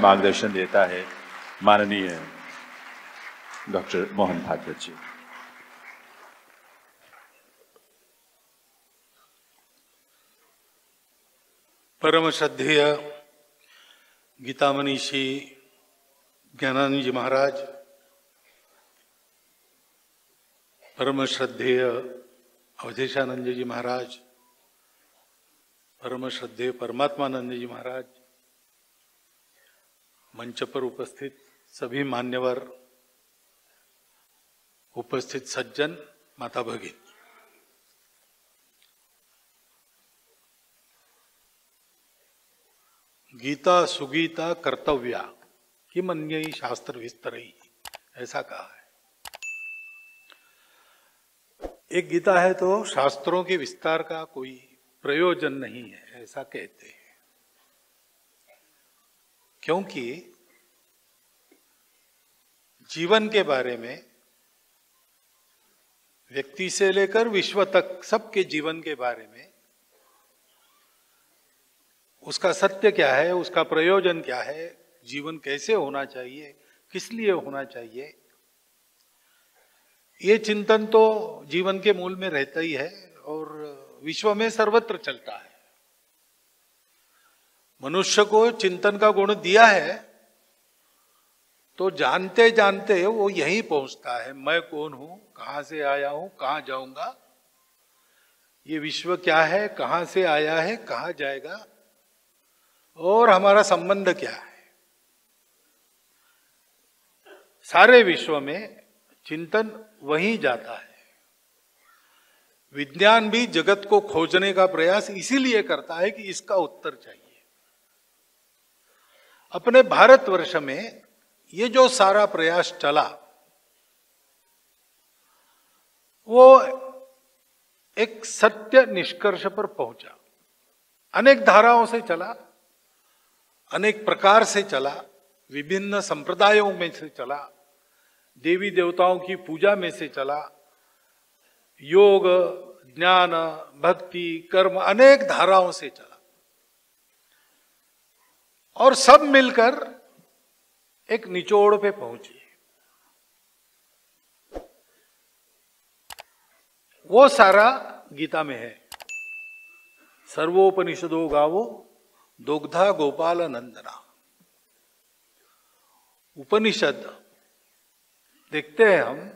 मार्गदर्शन देता है माननीय डॉक्टर मोहन भागवत जी। परम श्रद्धेय गीता मनीषी ज्ञानानंद जी महाराज, परम श्रद्धेय अवधेशानंद जी महाराज, परम श्रद्धेय परमात्मानंद जी महाराज, मंच पर उपस्थित सभी मान्यवर, उपस्थित सज्जन, माता भगिनी, गीता सुगीता कर्तव्या किम अन्यई शास्त्र विस्तरई, ऐसा कहा है। एक गीता है तो शास्त्रों के विस्तार का कोई प्रयोजन नहीं है, ऐसा कहते हैं। क्योंकि जीवन के बारे में, व्यक्ति से लेकर विश्व तक सबके जीवन के बारे में, उसका सत्य क्या है, उसका प्रयोजन क्या है, जीवन कैसे होना चाहिए, किस लिए होना चाहिए, ये चिंतन तो जीवन के मूल में रहता ही है और विश्व में सर्वत्र चलता है। मनुष्य को चिंतन का गुण दिया है तो जानते जानते वो यहीं पहुंचता है, मैं कौन हूं, कहां से आया हूं, कहां जाऊंगा, ये विश्व क्या है, कहां से आया है, कहां जाएगा और हमारा संबंध क्या है। सारे विश्व में चिंतन वहीं जाता है। विज्ञान भी जगत को खोजने का प्रयास इसीलिए करता है कि इसका उत्तर चाहिए। अपने भारतवर्ष में ये जो सारा प्रयास चला वो एक सत्य निष्कर्ष पर पहुंचा। अनेक धाराओं से चला, अनेक प्रकार से चला, विभिन्न संप्रदायों में से चला, देवी देवताओं की पूजा में से चला, योग, ज्ञान, भक्ति, कर्म, अनेक धाराओं से चला और सब मिलकर एक निचोड़ पे पहुंचे। वो सारा गीता में है। सर्वोपनिषदो गावो दुग्धा गोपाल नंदना। उपनिषद देखते हैं हम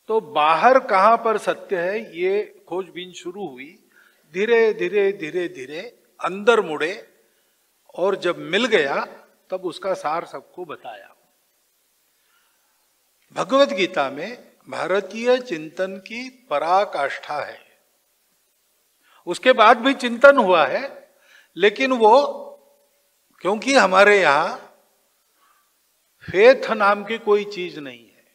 तो बाहर कहां पर सत्य है ये खोजबीन शुरू हुई, धीरे धीरे धीरे धीरे अंदर मुड़े और जब मिल गया तब उसका सार सबको बताया। भगवत गीता में भारतीय चिंतन की पराकाष्ठा है। उसके बाद भी चिंतन हुआ है, लेकिन वो क्योंकि हमारे यहां फेथ नाम की कोई चीज नहीं है।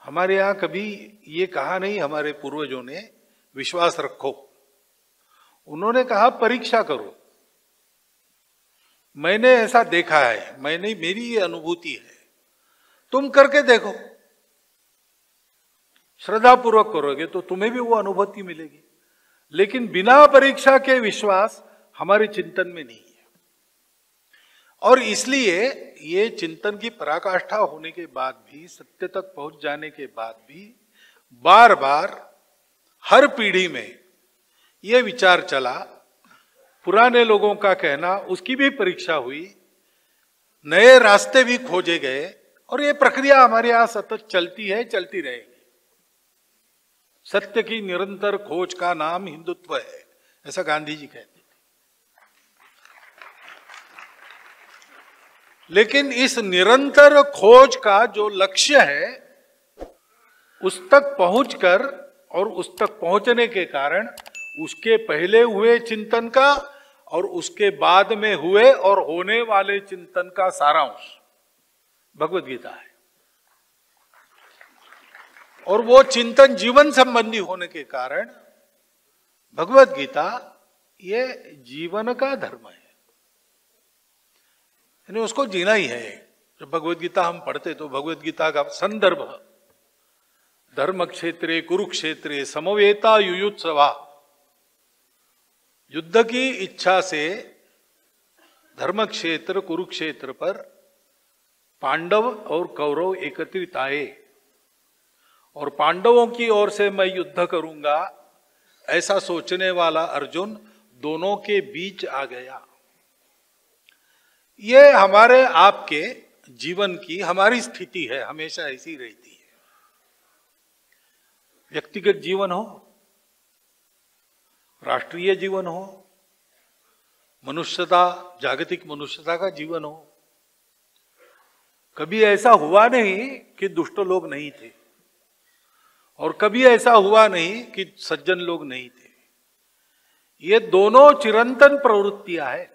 हमारे यहां कभी ये कहा नहीं हमारे पूर्वजों ने विश्वास रखो, उन्होंने कहा परीक्षा करो। मैंने ऐसा देखा है, मेरी ये अनुभूति है, तुम करके देखो, श्रद्धापूर्वक करोगे तो तुम्हें भी वो अनुभूति मिलेगी। लेकिन बिना परीक्षा के विश्वास हमारे चिंतन में नहीं है। और इसलिए ये चिंतन की पराकाष्ठा होने के बाद भी, सत्य तक पहुंच जाने के बाद भी बार बार हर पीढ़ी में ये विचार चला, पुराने लोगों का कहना, उसकी भी परीक्षा हुई, नए रास्ते भी खोजे गए और ये प्रक्रिया हमारे यहां सतत चलती है, चलती रहेगी। सत्य की निरंतर खोज का नाम हिंदुत्व है, ऐसा गांधी जी कहते थे। लेकिन इस निरंतर खोज का जो लक्ष्य है उस तक पहुंचकर और उस तक पहुंचने के कारण उसके पहले हुए चिंतन का और उसके बाद में हुए और होने वाले चिंतन का सारांश भगवत गीता है। और वो चिंतन जीवन संबंधी होने के कारण भगवत गीता ये जीवन का धर्म है, यानी उसको जीना ही है। जब भगवत गीता हम पढ़ते तो भगवत गीता का संदर्भ धर्म क्षेत्रे कुरुक्षेत्रे समवेता युयुत्सवा, युद्ध की इच्छा से धर्म क्षेत्र कुरुक्षेत्र पर पांडव और कौरव एकत्रित आए और पांडवों की ओर से मैं युद्ध करूंगा ऐसा सोचने वाला अर्जुन दोनों के बीच आ गया। ये हमारे आपके जीवन की हमारी स्थिति है, हमेशा ऐसी रहती है। व्यक्तिगत जीवन हो, राष्ट्रीय जीवन हो, मनुष्यता, जागतिक मनुष्यता का जीवन हो, कभी ऐसा हुआ नहीं कि दुष्ट लोग नहीं थे और कभी ऐसा हुआ नहीं कि सज्जन लोग नहीं थे। ये दोनों चिरंतन प्रवृत्तियां हैं।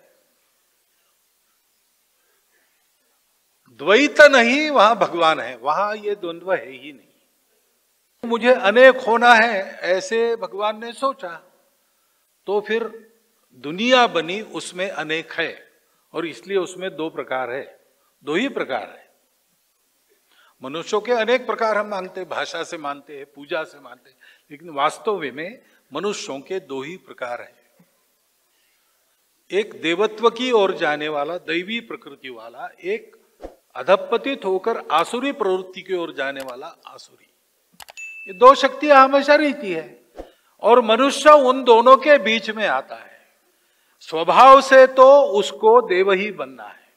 द्वैत नहीं, वहां भगवान है, वहां ये द्वंद्व है ही नहीं। मुझे अनेक होना है ऐसे भगवान ने सोचा, तो फिर दुनिया बनी, उसमें अनेक है और इसलिए उसमें दो प्रकार है, दो ही प्रकार है। मनुष्यों के अनेक प्रकार हम मानते हैं, भाषा से मानते हैं, पूजा से मानते हैं, लेकिन वास्तव में मनुष्यों के दो ही प्रकार है। एक देवत्व की ओर जाने वाला, दैवी प्रकृति वाला, एक अधपतित होकर आसुरी प्रवृत्ति की ओर जाने वाला आसुरी। ये दो शक्तियां हमेशा रहती है और मनुष्य उन दोनों के बीच में आता है। स्वभाव से तो उसको देव ही बनना है,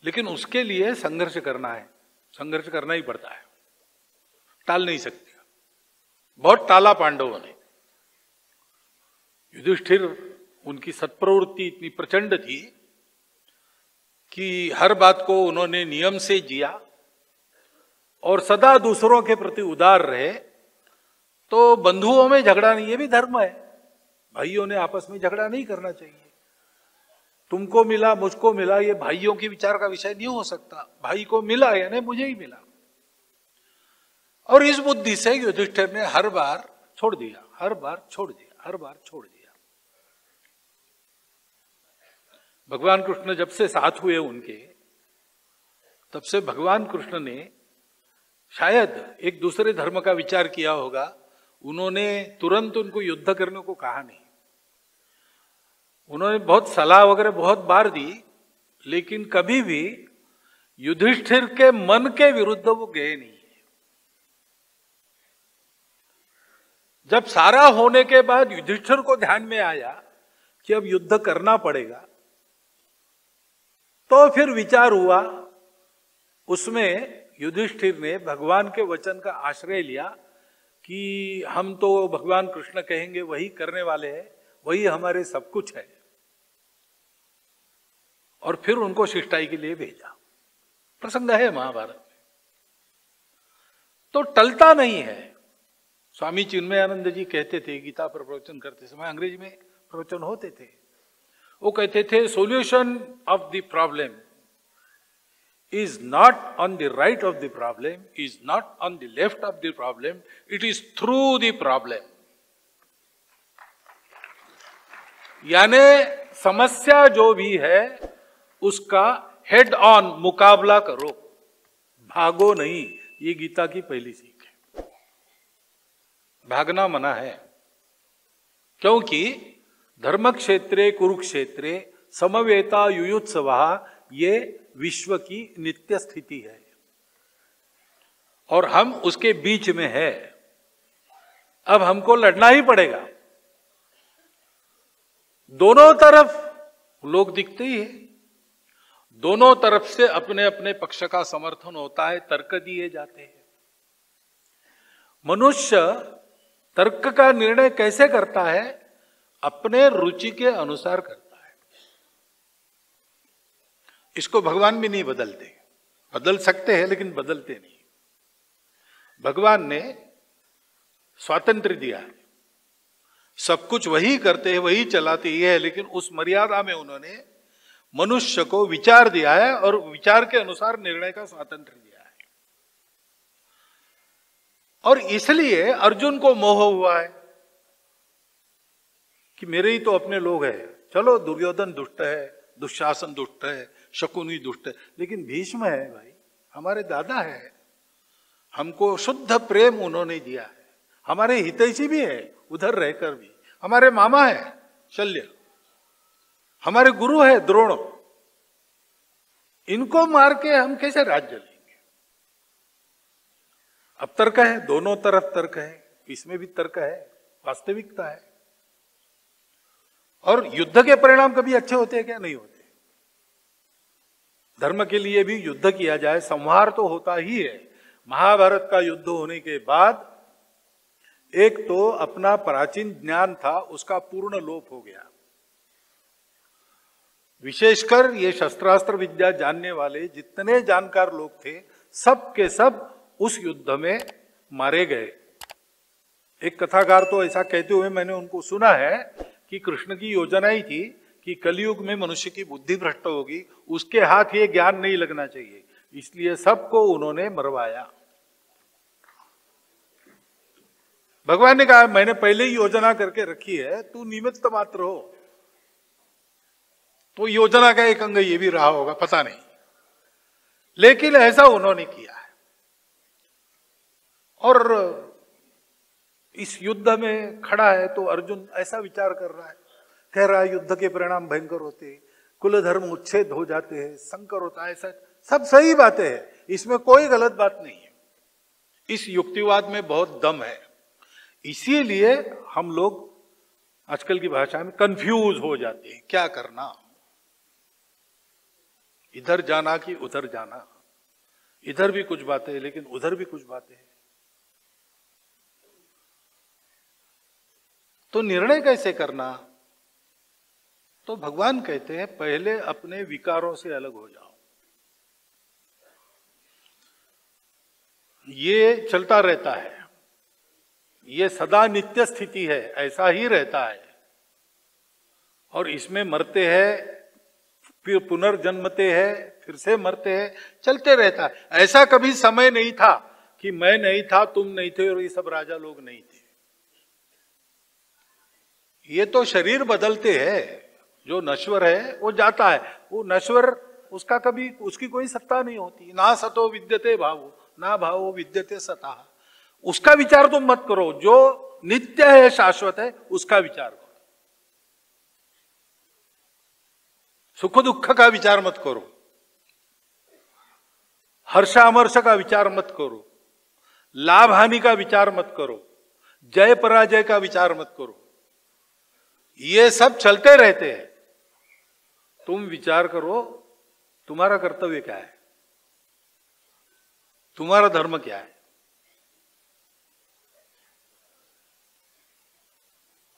लेकिन उसके लिए संघर्ष करना है, संघर्ष करना ही पड़ता है, टाल नहीं सकते। बहुत टाला पांडवों ने। युधिष्ठिर, उनकी सत्प्रवृत्ति इतनी प्रचंड थी कि हर बात को उन्होंने नियम से जिया और सदा दूसरों के प्रति उदार रहे। तो बंधुओं में झगड़ा नहीं, ये भी धर्म है। भाइयों ने आपस में झगड़ा नहीं करना चाहिए। तुमको मिला, मुझको मिला, ये भाइयों के विचार का विषय नहीं हो सकता। भाई को मिला यानी मुझे ही मिला। और इस बुद्धि से युधिष्ठिर ने हर बार छोड़ दिया, हर बार छोड़ दिया, हर बार छोड़ दिया। भगवान कृष्ण जब से साथ हुए उनके, तब से भगवान कृष्ण ने शायद एक दूसरे धर्म का विचार किया होगा। उन्होंने तुरंत उनको युद्ध करने को कहा नहीं। उन्होंने बहुत सलाह वगैरह बहुत बार दी, लेकिन कभी भी युधिष्ठिर के मन के विरुद्ध वो गए नहीं। जब सारा होने के बाद युधिष्ठिर को ध्यान में आया कि अब युद्ध करना पड़ेगा, तो फिर विचार हुआ। उसमें युधिष्ठिर ने भगवान के वचन का आश्रय लिया कि हम तो भगवान कृष्ण कहेंगे वही करने वाले हैं, वही हमारे सब कुछ है। और फिर उनको शिष्टाई के लिए भेजा। प्रसंग है महाभारत में। तो टलता नहीं है। स्वामी चिन्मयानंद जी कहते थे, गीता पर प्रवचन करते समय, अंग्रेजी में प्रवचन होते थे, वो कहते थे, solution of the problem is not on the right of the problem, is not on the left of the problem, it is through the problem. यानी समस्या जो भी है उसका हेड ऑन मुकाबला करो, भागो नहीं। ये गीता की पहली सीख है। भागना मना है, क्योंकि धर्म क्षेत्रे कुरुक्षेत्रे समवेता युयुत्सवा, ये विश्व की नित्य स्थिति है और हम उसके बीच में है। अब हमको लड़ना ही पड़ेगा। दोनों तरफ लोग दिखते ही है, दोनों तरफ से अपने अपने पक्ष का समर्थन होता है, तर्क दिए जाते हैं। मनुष्य तर्क का निर्णय कैसे करता है? अपने रुचि के अनुसार करता है। इसको भगवान भी नहीं बदलते। बदल सकते हैं लेकिन बदलते नहीं। भगवान ने स्वातंत्र्य दिया है, सब कुछ वही करते हैं, वही चलाते ही है, लेकिन उस मर्यादा में उन्होंने मनुष्य को विचार दिया है और विचार के अनुसार निर्णय का स्वातंत्र्य दिया है। और इसलिए अर्जुन को मोह हुआ है कि मेरे ही तो अपने लोग हैं। चलो दुर्योधन दुष्ट है, दुशासन दुष्ट है, शकुनी दुष्ट है, लेकिन भीष्म है भाई, हमारे दादा है। हमको शुद्ध प्रेम उन्होंने दिया है, हमारे हितैषी भी है, उधर रहकर भी हमारे मामा है शल्य। हमारे गुरु है द्रोण, इनको मार के हम कैसे राज्य लेंगे? अब तर्क है, दोनों तरफ तर्क है, इसमें भी तर्क है, वास्तविकता है। और युद्ध के परिणाम कभी अच्छे होते हैं क्या? नहीं होते। धर्म के लिए भी युद्ध किया जाए, संहार तो होता ही है। महाभारत का युद्ध होने के बाद एक तो अपना प्राचीन ज्ञान था उसका पूर्ण लोप हो गया। विशेषकर ये शस्त्रास्त्र विद्या जानने वाले जितने जानकार लोग थे, सब के सब उस युद्ध में मारे गए। एक कथाकार तो ऐसा कहते हुए मैंने उनको सुना है कि कृष्ण की योजना ही थी कि कलयुग में मनुष्य की बुद्धि भ्रष्ट होगी, उसके हाथ ये ज्ञान नहीं लगना चाहिए, इसलिए सबको उन्होंने मरवाया। भगवान ने कहा मैंने पहले ही योजना करके रखी है, तू निमित्त मात्र हो। तो योजना का एक अंग ये भी रहा होगा, पता नहीं, लेकिन ऐसा उन्होंने किया है। और इस युद्ध में खड़ा है तो अर्जुन ऐसा विचार कर रहा है, कह रहा है युद्ध के परिणाम भयंकर होते, कुल धर्म उच्छेद हो जाते हैं, संकर होता है, ऐसा सब सही बातें हैं, इसमें कोई गलत बात नहीं है। इस युक्तिवाद में बहुत दम है, इसीलिए हम लोग आजकल की भाषा में कंफ्यूज हो जाते हैं, क्या करना, इधर जाना कि उधर जाना। इधर भी कुछ बातें हैं लेकिन उधर भी कुछ बातें हैं, तो निर्णय कैसे करना? तो भगवान कहते हैं पहले अपने विकारों से अलग हो जाओ। ये चलता रहता है, ये सदा नित्य स्थिति है, ऐसा ही रहता है। और इसमें मरते हैं, फिर पुनर्जन्मते हैं, फिर से मरते हैं, चलते रहता है। ऐसा कभी समय नहीं था कि मैं नहीं था, तुम नहीं थे और ये सब राजा लोग नहीं थे। ये तो शरीर बदलते हैं, जो नश्वर है वो जाता है, वो नश्वर उसका कभी उसकी कोई सत्ता नहीं होती। ना सतो विद्यते भावो, ना भावो विद्यते सता। उसका विचार तुम मत करो, जो नित्य है, शाश्वत है, उसका विचार करो। सुख दुख का विचार मत करो, हर्षामर्ष का विचार मत करो, लाभ हानि का विचार मत करो, जय पराजय का विचार मत करो। ये सब चलते रहते हैं। तुम विचार करो तुम्हारा कर्तव्य क्या है, तुम्हारा धर्म क्या है।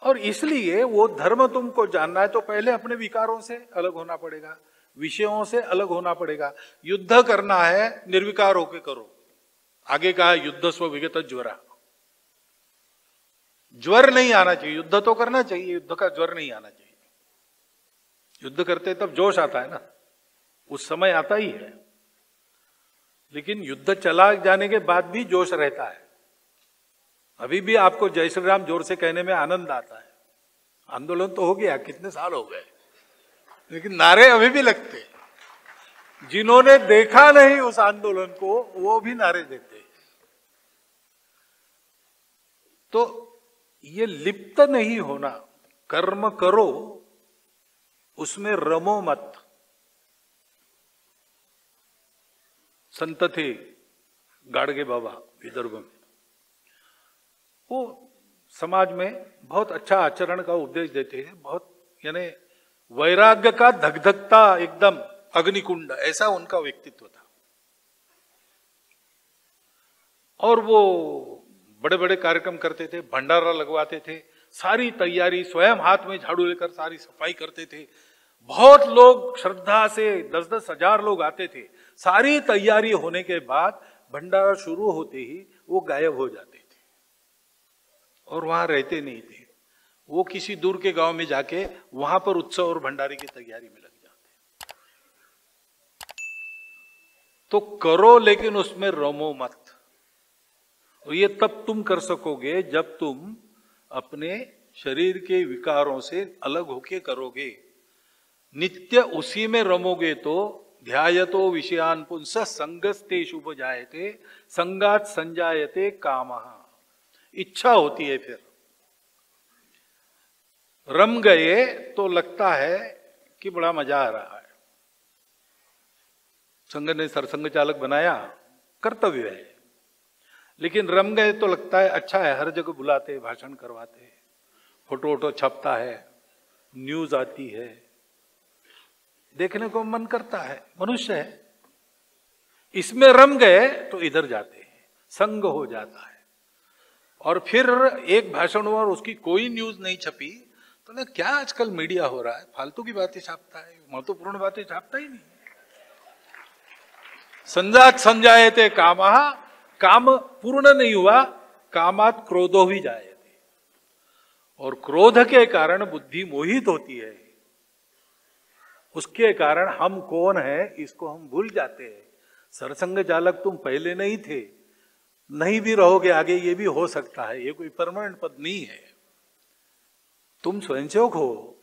और इसलिए वो धर्म तुमको जानना है तो पहले अपने विकारों से अलग होना पड़ेगा, विषयों से अलग होना पड़ेगा। युद्ध करना है निर्विकार होकर करो। आगे कहा युद्ध स्व विगत ज्वरा, ज्वर नहीं आना चाहिए। युद्ध तो करना चाहिए, युद्ध का ज्वर नहीं आना चाहिए। युद्ध करते तब जोश आता है ना, उस समय आता ही है, लेकिन युद्ध चला जाने के बाद भी जोश रहता है। अभी भी आपको जय श्री राम जोर से कहने में आनंद आता है। आंदोलन तो हो गया, कितने साल हो गए, लेकिन नारे अभी भी लगते हैं। जिन्होंने देखा नहीं उस आंदोलन को वो भी नारे देते हैं। तो ये लिप्त नहीं होना, कर्म करो, उसमें रमो मत। संत थे गाड़गे बाबा विदर्भ में, वो समाज में बहुत अच्छा आचरण का उपदेश देते हैं। बहुत यानी वैराग्य का धगधगता एकदम अग्निकुंड, ऐसा उनका व्यक्तित्व था। और वो बड़े बड़े कार्यक्रम करते थे, भंडारा लगवाते थे, सारी तैयारी स्वयं हाथ में झाड़ू लेकर सारी सफाई करते थे। बहुत लोग श्रद्धा से 10-10 हजार लोग आते थे। सारी तैयारी होने के बाद भंडारा शुरू होते ही वो गायब हो जाते थे और वहां रहते नहीं थे। वो किसी दूर के गांव में जाके वहां पर उत्सव और भंडारे की तैयारी में लग जाते। तो करो लेकिन उसमें रमो मत। और ये तब तुम कर सकोगे जब तुम अपने शरीर के विकारों से अलग होके करोगे। नित्य उसी में रमोगे तो ध्यायतो विषयान पुंस संगस्ते शुभ जायते संगात संजायते कामः। इच्छा होती है, फिर रम गए तो लगता है कि बड़ा मजा आ रहा है, संघ ने सरसंघ चालक बनाया, कर्तव्य है, लेकिन रम गए तो लगता है अच्छा है, हर जगह बुलाते, भाषण करवाते, फोटो वोटो छपता है, न्यूज आती है, देखने को मन करता है, मनुष्य है। इसमें रम गए तो इधर जाते हैं, संग हो जाता है। और फिर एक भाषण हुआ और उसकी कोई न्यूज नहीं छपी तो ना, क्या आजकल मीडिया हो रहा है, फालतू की बातें छापता है, महत्वपूर्ण बातें छापता ही नहीं। संजात संजायते कामः, काम पूर्ण नहीं हुआ, कामात क्रोधो भी जायते, और क्रोध के कारण बुद्धि मोहित होती है, उसके कारण हम कौन है इसको हम भूल जाते हैं। सरसंघ चालक तुम पहले नहीं थे, नहीं भी रहोगे आगे, ये भी हो सकता है, ये कोई परमानेंट पद नहीं है। तुम स्वयंसेवक हो,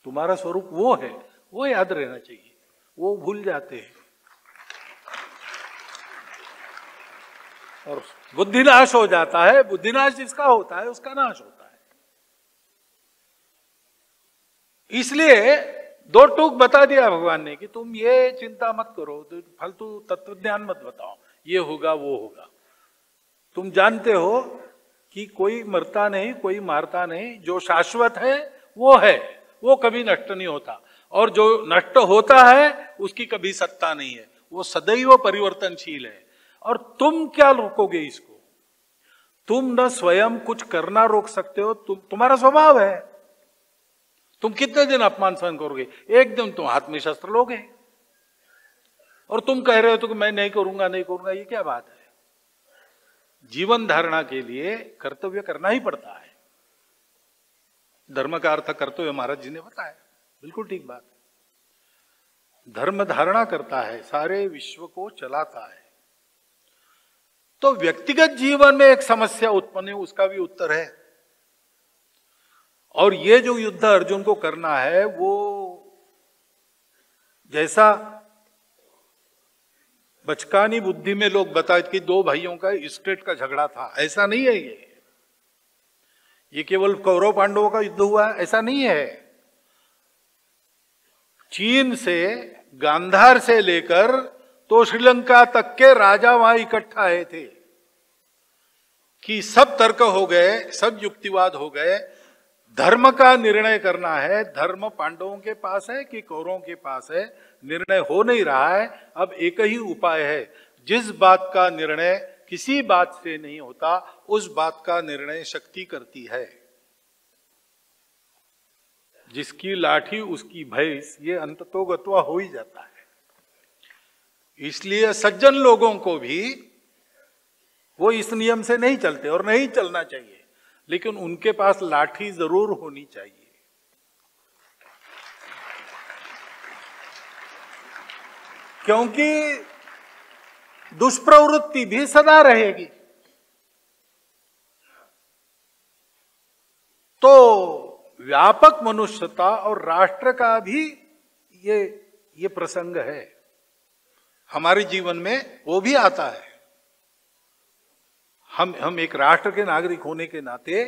तुम्हारा स्वरूप वो है, वो याद रहना चाहिए, वो भूल जाते हैं। और बुद्धिनाश हो जाता है, बुद्धिनाश जिसका होता है उसका नाश होता है। इसलिए दो टूक बता दिया भगवान ने कि तुम ये चिंता मत करो, फालतू तत्वज्ञान मत बताओ, ये होगा वो होगा। तुम जानते हो कि कोई मरता नहीं, कोई मारता नहीं, जो शाश्वत है वो कभी नष्ट नहीं होता, और जो नष्ट होता है उसकी कभी सत्ता नहीं है, वो सदैव परिवर्तनशील है। और तुम क्या रोकोगे इसको? तुम न स्वयं कुछ करना रोक सकते हो, तुम्हारा स्वभाव है। तुम कितने दिन अपमान सहन करोगे? एक दिन तुम हाथ में शस्त्र लोगे, और तुम कह रहे हो तो कि मैं नहीं करूंगा नहीं करूंगा, ये क्या बात है? जीवन धारणा के लिए कर्तव्य करना ही पड़ता है। धर्म का अर्थ कर्तव्य महाराज जी ने बताया, बिल्कुल ठीक बात। धर्म धारणा करता है, सारे विश्व को चलाता है। तो व्यक्तिगत जीवन में एक समस्या उत्पन्न है, उसका भी उत्तर है। और ये जो युद्ध अर्जुन को करना है, वो जैसा बचकानी बुद्धि में लोग बताते कि दो भाइयों का स्टेट का झगड़ा था, ऐसा नहीं है। ये केवल कौरव पांडवों का युद्ध हुआ, ऐसा नहीं है। चीन से, गांधार से लेकर तो श्रीलंका तक के राजा वहां इकट्ठा आए थे कि सब तर्क हो गए, सब युक्तिवाद हो गए, धर्म का निर्णय करना है। धर्म पांडवों के पास है कि कौरवों के पास है, निर्णय हो नहीं रहा है। अब एक ही उपाय है, जिस बात का निर्णय किसी बात से नहीं होता, उस बात का निर्णय शक्ति करती है। जिसकी लाठी उसकी भैंस, ये अंततोगत्वा हो ही जाता है। इसलिए सज्जन लोगों को भी वो इस नियम से नहीं चलते और नहीं चलना चाहिए, लेकिन उनके पास लाठी जरूर होनी चाहिए। क्योंकि दुष्प्रवृत्ति भी सदा रहेगी। तो व्यापक मनुष्यता और राष्ट्र का भी ये प्रसंग है हमारे जीवन में, वो भी आता है। हम एक राष्ट्र के नागरिक होने के नाते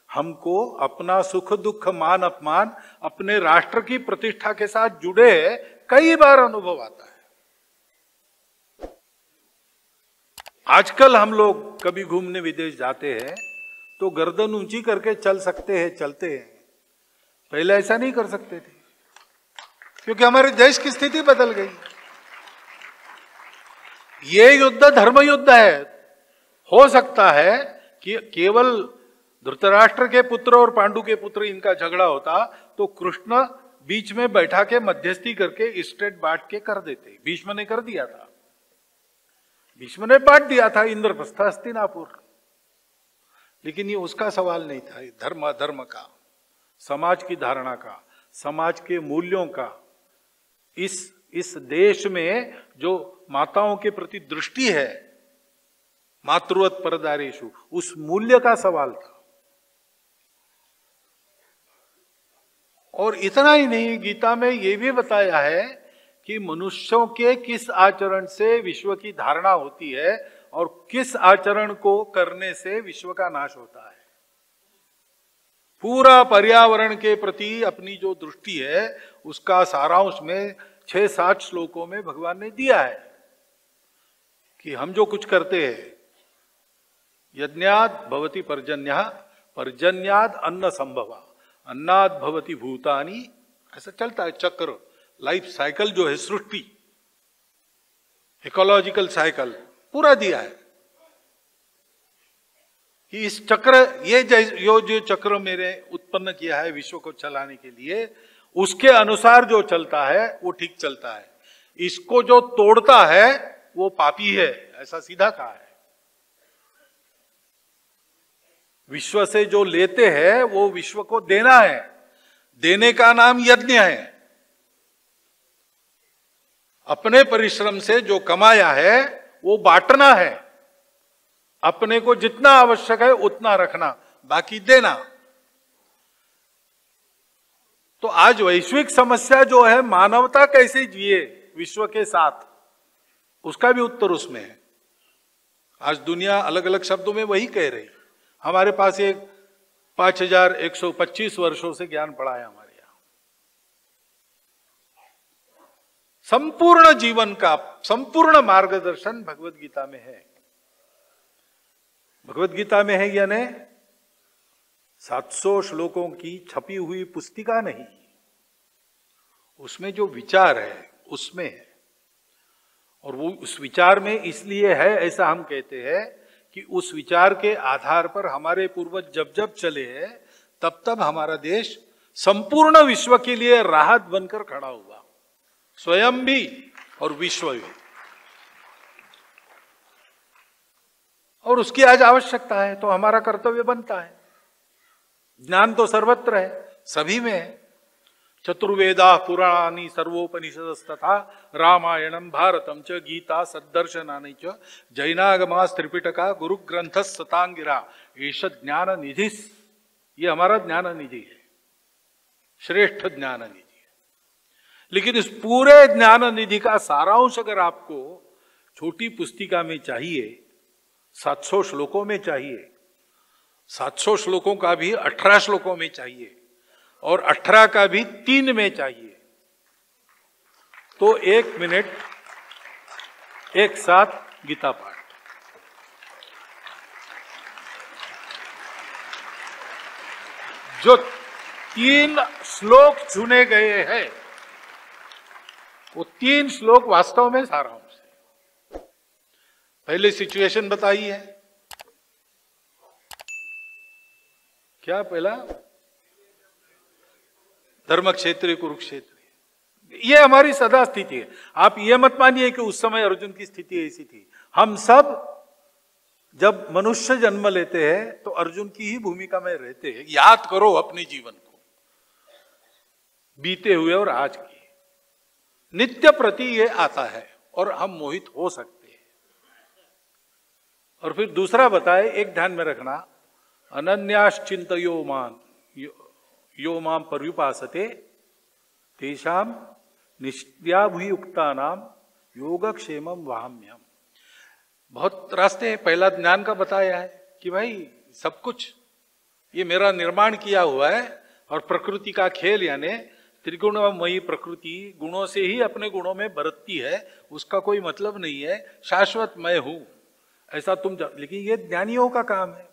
हमको अपना सुख दुख मान अपमान अपने राष्ट्र की प्रतिष्ठा के साथ जुड़े कई बार अनुभव आता है। आजकल हम लोग कभी घूमने विदेश जाते हैं तो गर्दन ऊंची करके चल सकते हैं, चलते हैं। पहले ऐसा नहीं कर सकते थे, क्योंकि हमारे देश की स्थिति बदल गई। ये युद्ध धर्म युद्ध है। हो सकता है कि केवल धृतराष्ट्र के पुत्र और पांडु के पुत्र इनका झगड़ा होता तो कृष्ण बीच में बैठा के मध्यस्थी करके स्टेट बांट के कर देते। भीष्म ने कर दिया था, भीष्म ने बांट दिया था इंद्रप्रस्थ हस्तिनापुर। लेकिन ये उसका सवाल नहीं था, धर्म अधर्म का, समाज की धारणा का, समाज के मूल्यों का। इस देश में जो माताओं के प्रति दृष्टि है, मातृवत परदारेषु, उस मूल्य का सवाल था। और इतना ही नहीं, गीता में यह भी बताया है कि मनुष्यों के किस आचरण से विश्व की धारणा होती है और किस आचरण को करने से विश्व का नाश होता है। पूरा पर्यावरण के प्रति अपनी जो दृष्टि है उसका सारांश में 6-7 श्लोकों में भगवान ने दिया है कि हम जो कुछ करते हैं, यज्ञात् भवति पर्जन्यः, पर्जन्यात् अन्न संभवा, अन्नात् भवति भूतानि, ऐसा चलता है चक्र, लाइफ साइकिल जो है, सृष्टि, इकोलॉजिकल साइकिल पूरा दिया है कि इस चक्र, ये जो चक्र मेरे उत्पन्न किया है विश्व को चलाने के लिए, उसके अनुसार जो चलता है वो ठीक चलता है। इसको जो तोड़ता है वो पापी है, ऐसा सीधा कहा है। विश्व से जो लेते हैं वो विश्व को देना है, देने का नाम यज्ञ है। अपने परिश्रम से जो कमाया है वो बांटना है, अपने को जितना आवश्यक है उतना रखना, बाकी देना। तो आज वैश्विक समस्या जो है मानवता कैसे जिए विश्व के साथ, उसका भी उत्तर उसमें है। आज दुनिया अलग अलग शब्दों में वही कह रही। हमारे पास एक 5125 वर्षों से ज्ञान पड़ा है हमारे यहां। संपूर्ण जीवन का संपूर्ण मार्गदर्शन भगवत गीता में है। भगवत गीता में है यानी 700 श्लोकों की छपी हुई पुस्तिका नहीं, उसमें जो विचार है उसमें है। और वो उस विचार में इसलिए है ऐसा हम कहते हैं कि उस विचार के आधार पर हमारे पूर्वज जब जब चले हैं तब तब हमारा देश संपूर्ण विश्व के लिए राहत बनकर खड़ा हुआ, स्वयं भी और विश्व भी। और उसकी आज आवश्यकता है, तो हमारा कर्तव्य बनता है। ज्ञान तो सर्वत्र है, सभी में है। चतुर्वेदा पुराणानि सर्वोपनिषदस्तथा रामायणम भारतम च गीता सद्दर्शनानि च जैनागमा त्रिपिटका गुरु ग्रंथ सतांगिरा एष ज्ञान निधि। ये हमारा ज्ञान निधि है, श्रेष्ठ ज्ञान निधि है। लेकिन इस पूरे ज्ञान निधि का सारांश अगर आपको छोटी पुस्तिका में चाहिए, 700 श्लोकों में चाहिए, 700 श्लोकों का भी 18 श्लोकों में चाहिए और 18 का भी 3 में चाहिए, तो 1 मिनट एक साथ गीता पाठ। जो 3 श्लोक चुने गए हैं वो 3 श्लोक वास्तव में सारांश है। पहले सिचुएशन बताई है, क्या पहला? धर्म क्षेत्र कुरुक्षेत्र। ये हमारी सदा स्थिति है। आप ये मत मानिए कि उस समय अर्जुन की स्थिति ऐसी थी। हम सब जब मनुष्य जन्म लेते हैं तो अर्जुन की ही भूमिका में रहते हैं। याद करो अपने जीवन को, बीते हुए और आज की, नित्य प्रति ये आता है और हम मोहित हो सकते हैं। और फिर दूसरा बताए, एक ध्यान में रखना, अनन्याश्चिंतयो मान यो माम पर्युपासते तेषाम निष्ठ्याभुयुक्तानाम योगक्षेमम वहाम्यहम्। बहुत रास्ते हैं। पहला ज्ञान का बताया है कि भाई सब कुछ ये मेरा निर्माण किया हुआ है और प्रकृति का खेल यानी त्रिगुणमयी प्रकृति गुणों से ही अपने गुणों में बरतती है, उसका कोई मतलब नहीं है, शाश्वत मैं हूं ऐसा तुम लेकिन ये ज्ञानियों का काम है,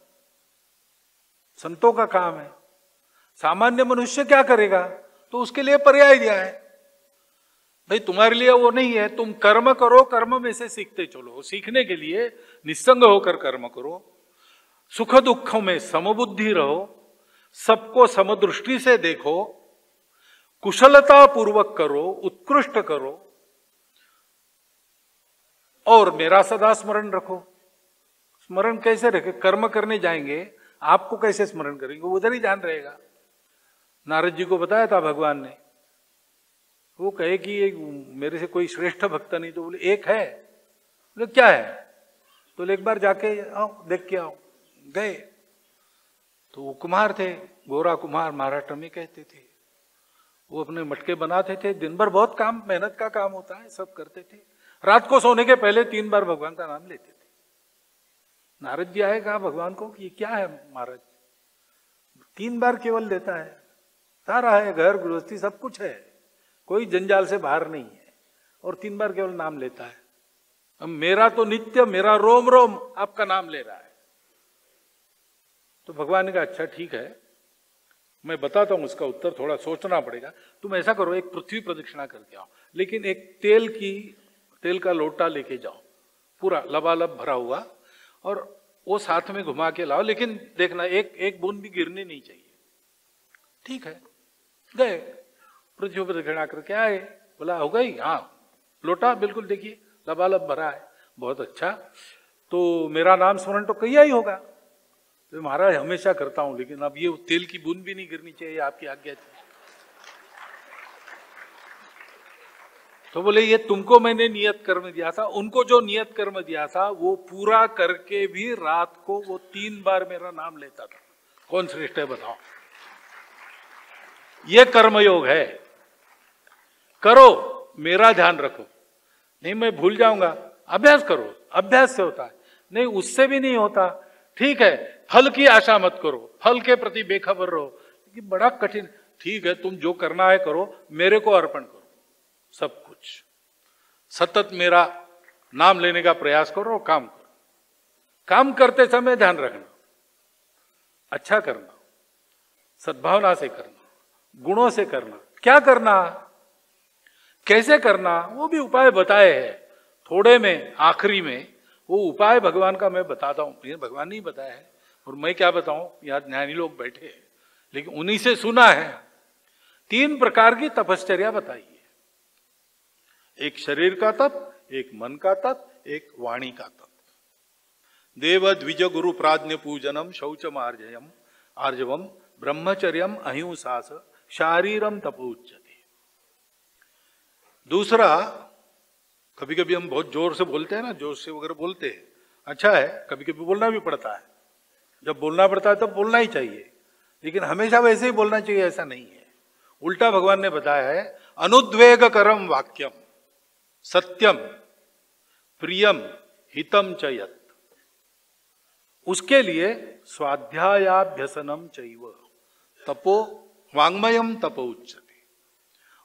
संतों का काम है। सामान्य मनुष्य क्या करेगा? तो उसके लिए पर्याय दिया है, भाई तुम्हारे लिए वो नहीं है, तुम कर्म करो, कर्म में से सीखते चलो। सीखने के लिए निस्संग होकर कर्म करो, सुख दुखों में समबुद्धि रहो, सबको समदृष्टि से देखो, कुशलता पूर्वक करो, उत्कृष्ट करो और मेरा सदा स्मरण रखो। स्मरण कैसे रखे? कर्म करने जाएंगे, आपको कैसे स्मरण करेंगे? वो उधर ही ध्यान रहेगा। नारद जी को बताया था भगवान ने, वो कहे कि एक मेरे से कोई श्रेष्ठ भक्त नहीं, तो बोले एक है। बोले क्या है? तो एक बार जाके आओ, देख के आओ। गए तो वो कुम्हार थे, गोरा कुम्हार महाराष्ट्र में कहते थे। वो अपने मटके बनाते थे, दिन भर बहुत काम, मेहनत का काम होता है, सब करते थे। रात को सोने के पहले 3 बार भगवान का नाम लेते थे। नारद जी आए, कहा भगवान को कि क्या है महाराज? 3 बार केवल लेता है, सारा है, घर गृहस्थी सब कुछ है, कोई जंजाल से बाहर नहीं है, और 3 बार केवल नाम लेता है। अब मेरा तो नित्य, मेरा रोम रोम आपका नाम ले रहा है। तो भगवान ने कहा अच्छा ठीक है, मैं बताता हूं उसका उत्तर, थोड़ा सोचना पड़ेगा। तुम ऐसा करो, एक पृथ्वी प्रदक्षिणा करके आओ, लेकिन एक तेल का लोटा लेके जाओ, पूरा लबालब भरा हुआ, और वो साथ में घुमा के लाओ, लेकिन देखना एक बूंद भी गिरनी नहीं चाहिए। ठीक है, गए पृथ्वी प्रदक्षिणा करके आए। बोला हो गई? हाँ, लोटा बिल्कुल देखिए लबालब भरा है। बहुत अच्छा, तो मेरा नाम स्मरण तो किया ही होगा। तो महाराज हमेशा करता हूं, लेकिन अब ये तेल की बूंद भी नहीं गिरनी चाहिए, आपकी आज्ञा थी। तो बोले ये तुमको मैंने नियत कर्म दिया था, उनको जो नियत कर्म दिया था वो पूरा करके भी रात को वो 3 बार मेरा नाम लेता था। कौन श्रेष्ठ है बताओ? ये कर्मयोग है। करो, मेरा ध्यान रखो। नहीं मैं भूल जाऊंगा, अभ्यास करो, अभ्यास से होता है। नहीं उससे भी नहीं होता, ठीक है, फल की आशा मत करो, फल के प्रति बेखबर रहो, ये बड़ा कठिन। ठीक है, तुम जो करना है करो, मेरे को अर्पण करो सब कुछ। सतत मेरा नाम लेने का प्रयास करो, काम करो। काम करते समय ध्यान रखना, अच्छा करना, सद्भावना से करना, गुणों से करना। क्या करना, कैसे करना, वो भी उपाय बताए हैं थोड़े में, आखिरी में वो उपाय भगवान का मैं बताता हूं। ये भगवान ने ही बताया है, और मैं क्या बताऊं, यहाँ ज्ञानी लोग बैठे हैं, लेकिन उन्हीं से सुना है। 3 प्रकार की तपश्चर्या बताई है, एक शरीर का तप, एक मन का तप, एक वाणी का तप। देव द्विज गुरु प्राज्ञ पूजनम शौचम आर्जवम ब्रह्मचर्यम अहिंसास शारीरम तपोच्यते। दूसरा, कभी कभी हम बहुत जोर से बोलते हैं ना, जोर से वगैरह बोलते हैं, अच्छा है, कभी कभी बोलना भी पड़ता है। जब बोलना पड़ता है तब बोलना ही चाहिए, लेकिन हमेशा वैसे ही बोलना चाहिए ऐसा नहीं है। उल्टा भगवान ने बताया है, अनुद्वेग करम वाक्यम सत्यम प्रियम हितम च यत्। उसके लिए स्वाध्यायाभ्यसनम चैव तपो वांग्मयम तपो उच्यते।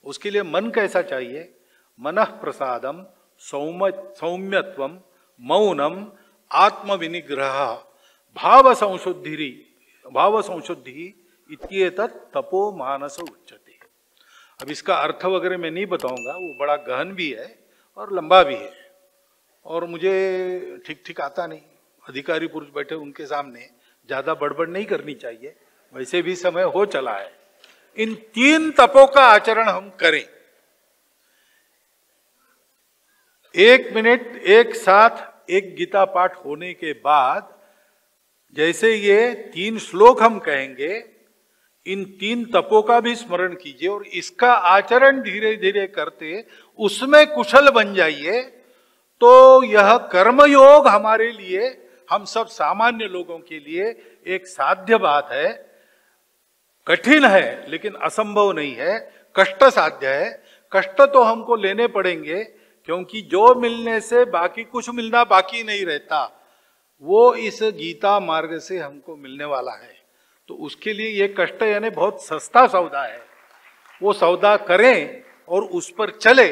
उसके लिए मन कैसा चाहिए? मनः प्रसादम सौम्यत्वम मौनम आत्मविनिग्रह भाव संशुद्धि इत्येतत् तपो मानस उच्यते। अब इसका अर्थ वगैरह मैं नहीं बताऊंगा, वो बड़ा गहन भी है और लंबा भी है, और मुझे ठीक ठीक आता नहीं। अधिकारी पुरुष बैठे उनके सामने ज्यादा बड़बड़ नहीं करनी चाहिए, वैसे भी समय हो चला है। इन 3 तपों का आचरण हम करें। 1 मिनट एक साथ एक गीता पाठ होने के बाद जैसे ये 3 श्लोक हम कहेंगे, इन 3 तपों का भी स्मरण कीजिए और इसका आचरण धीरे धीरे करते उसमें कुशल बन जाइए। तो यह कर्मयोग हमारे लिए, हम सब सामान्य लोगों के लिए एक साध्य बात है। कठिन है लेकिन असंभव नहीं है, कष्ट साध्य है। कष्ट तो हमको लेने पड़ेंगे, क्योंकि जो मिलने से बाकी कुछ मिलना बाकी नहीं रहता, वो इस गीता मार्ग से हमको मिलने वाला है। तो उसके लिए ये कष्ट यानी बहुत सस्ता सौदा है, वो सौदा करें और उस पर चले,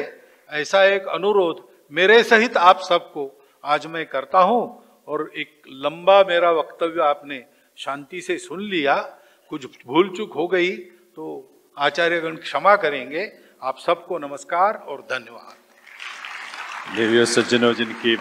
ऐसा एक अनुरोध मेरे सहित आप सबको आज मैं करता हूं। और एक लंबा मेरा वक्तव्य आपने शांति से सुन लिया, कुछ भूल चूक हो गई तो आचार्यगण क्षमा करेंगे। आप सबको नमस्कार और धन्यवाद। देवियों सज्जनों, जिनकी